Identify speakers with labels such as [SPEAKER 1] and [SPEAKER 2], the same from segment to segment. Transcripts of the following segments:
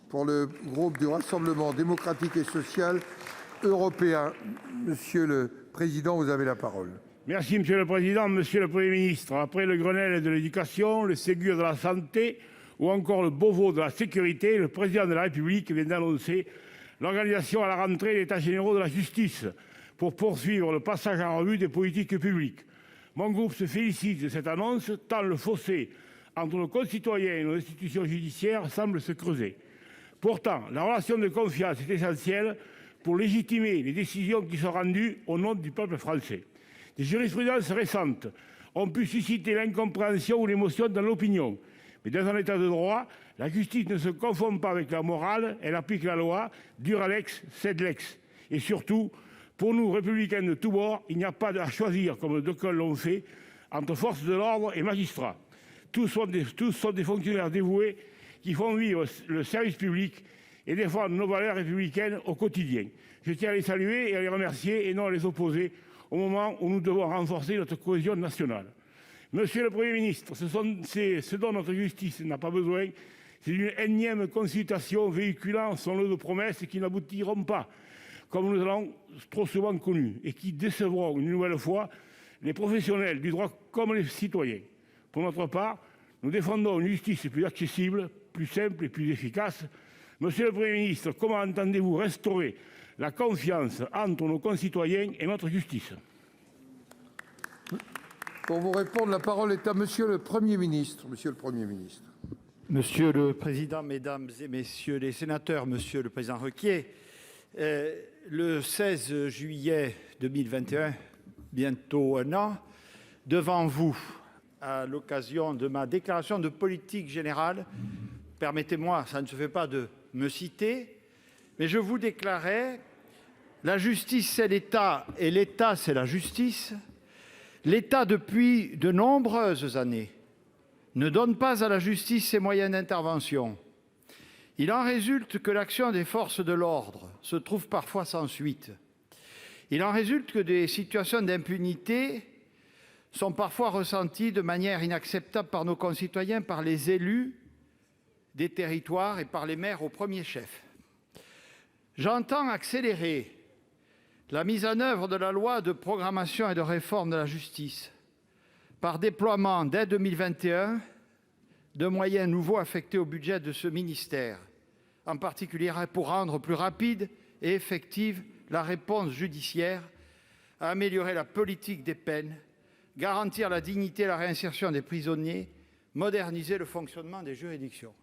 [SPEAKER 1] pour le groupe du Rassemblement démocratique et social européen. Monsieur le président, vous avez la parole.
[SPEAKER 2] Merci Monsieur le Président, Monsieur le Premier ministre. Après le Grenelle de l'éducation, le Ségur de la santé ou encore le Beauvau de la sécurité, le Président de la République vient d'annoncer l'organisation à la rentrée des États généraux de la justice pour poursuivre le passage en revue des politiques publiques. Mon groupe se félicite de cette annonce, tant le fossé entre nos concitoyens et nos institutions judiciaires semble se creuser. Pourtant, la relation de confiance est essentielle pour légitimer les décisions qui sont rendues au nom du peuple français. Des jurisprudences récentes ont pu susciter l'incompréhension ou l'émotion dans l'opinion. Mais dans un état de droit, la justice ne se confond pas avec la morale, elle applique la loi, dura lex, sed lex. Et surtout, pour nous, républicains de tous bords, il n'y a pas à choisir, comme d'aucuns l'ont fait, entre forces de l'ordre et magistrats. Tous sont des fonctionnaires dévoués qui font vivre le service public et défendent nos valeurs républicaines au quotidien. Je tiens à les saluer et à les remercier et non à les opposer au moment où nous devons renforcer notre cohésion nationale. Monsieur le Premier ministre, ce dont notre justice n'a pas besoin, c'est d'une énième consultation véhiculant son lot de promesses qui n'aboutiront pas, comme nous l'avons trop souvent connu, et qui décevront une nouvelle fois les professionnels du droit comme les citoyens. Pour notre part, nous défendons une justice plus accessible, plus simple et plus efficace. Monsieur le Premier ministre, comment entendez-vous restaurer la confiance entre nos concitoyens et notre justice?
[SPEAKER 1] Pour vous répondre, la parole est à Monsieur le Premier ministre. Monsieur le Premier ministre.
[SPEAKER 3] Monsieur le Président, Mesdames et Messieurs les sénateurs, Monsieur le Président Requier, le 16 juillet 2021, bientôt un an, devant vous, à l'occasion de ma déclaration de politique générale, permettez-moi, ça ne se fait pas de me citer, mais je vous déclarais: la justice c'est l'État et l'État c'est la justice. L'État, depuis de nombreuses années, ne donne pas à la justice ses moyens d'intervention. Il en résulte que l'action des forces de l'ordre se trouve parfois sans suite. Il en résulte que des situations d'impunité sont parfois ressenties de manière inacceptable par nos concitoyens, par les élus des territoires et par les maires au premier chef. J'entends accélérer la mise en œuvre de la loi de programmation et de réforme de la justice par déploiement dès 2021 de moyens nouveaux affectés au budget de ce ministère, en particulier pour rendre plus rapide et effective la réponse judiciaire, améliorer la politique des peines, garantir la dignité et la réinsertion des prisonniers, moderniser le fonctionnement des juridictions.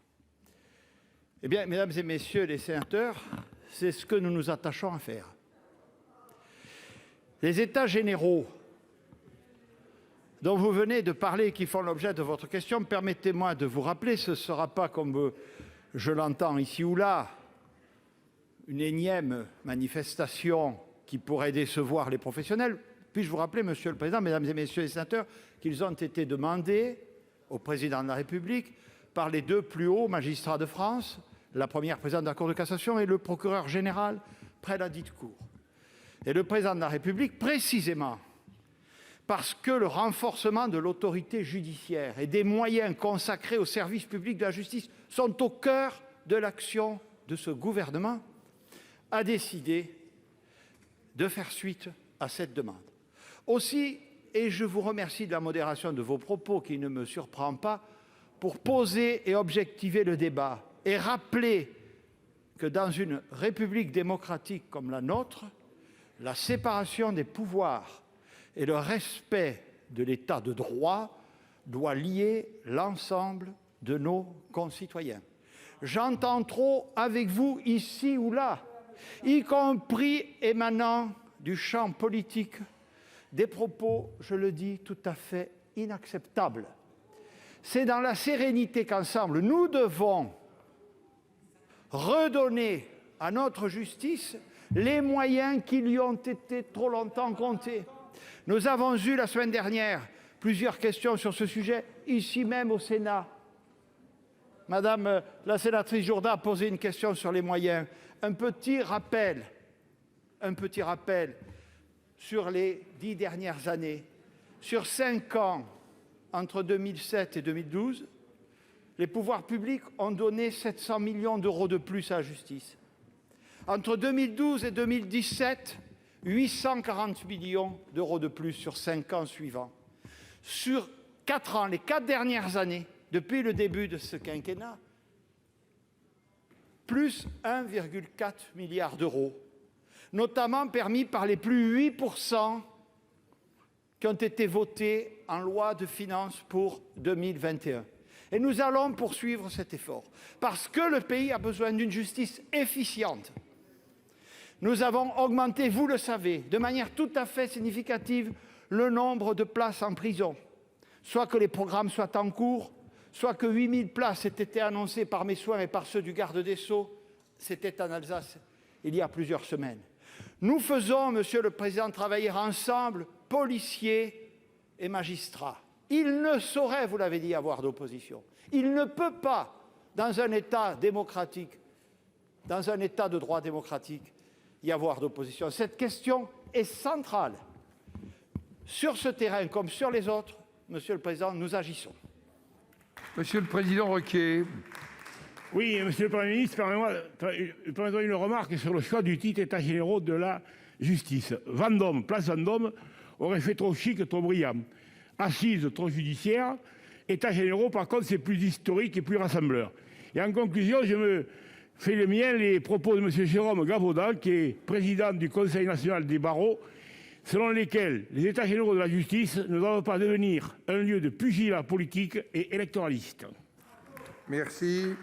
[SPEAKER 3] Eh bien, mesdames et messieurs les sénateurs, c'est ce que nous nous attachons à faire. Les États généraux dont vous venez de parler et qui font l'objet de votre question, permettez-moi de vous rappeler, ce ne sera pas comme je l'entends ici ou là, une énième manifestation qui pourrait décevoir les professionnels. Puis-je vous rappeler, Monsieur le Président, Mesdames et Messieurs les sénateurs, qu'ils ont été demandés au Président de la République par les deux plus hauts magistrats de France, la première présidente de la Cour de cassation et le procureur général près la dite Cour. Et le Président de la République, précisément parce que le renforcement de l'autorité judiciaire et des moyens consacrés au service public de la justice sont au cœur de l'action de ce gouvernement, a décidé de faire suite à cette demande. Aussi, et je vous remercie de la modération de vos propos qui ne me surprend pas, pour poser et objectiver le débat et rappeler que dans une république démocratique comme la nôtre, la séparation des pouvoirs et le respect de l'état de droit doit lier l'ensemble de nos concitoyens. J'entends trop avec vous ici ou là, y compris émanant du champ politique, des propos, je le dis, tout à fait inacceptables. C'est dans la sérénité qu'ensemble, nous devons redonner à notre justice les moyens qui lui ont été trop longtemps comptés. Nous avons eu la semaine dernière plusieurs questions sur ce sujet, ici même au Sénat. Madame la sénatrice Jourda a posé une question sur les moyens. Un petit rappel sur les 10 dernières années. Sur 5 ans, entre 2007 et 2012, les pouvoirs publics ont donné 700 millions d'euros de plus à la justice. Entre 2012 et 2017, 840 millions d'euros de plus sur 5 ans suivants. Sur 4 ans, les 4 dernières années, depuis le début de ce quinquennat, plus 1,4 milliard d'euros, notamment permis par les plus 8% qui ont été votés en loi de finances pour 2021. Et nous allons poursuivre cet effort, parce que le pays a besoin d'une justice efficiente. Nous avons augmenté, vous le savez, de manière tout à fait significative, le nombre de places en prison. Soit que les programmes soient en cours, soit que 8000 places aient été annoncées par mes soins et par ceux du garde des Sceaux. C'était en Alsace il y a plusieurs semaines. Nous faisons, Monsieur le Président, travailler ensemble policiers et magistrats. Il ne saurait, vous l'avez dit, avoir d'opposition. Il ne peut pas, dans un État démocratique, dans un État de droit démocratique, y avoir d'opposition. Cette question est centrale. Sur ce terrain, comme sur les autres, Monsieur le Président, nous agissons.
[SPEAKER 1] Monsieur le Président Requier.
[SPEAKER 2] Oui, Monsieur le Premier ministre, permettez-moi une remarque sur le choix du titre État généraux de la justice. Vendôme, place Vendôme, aurait fait trop chic, trop brillant. Assise, trop judiciaire. États généraux, par contre, c'est plus historique et plus rassembleur. Et en conclusion, je me fais le mien les propos de M. Jérôme Gavaudan, qui est président du Conseil national des barreaux, selon lesquels les États généraux de la justice ne doivent pas devenir un lieu de pugilat politique et électoraliste.
[SPEAKER 1] Merci.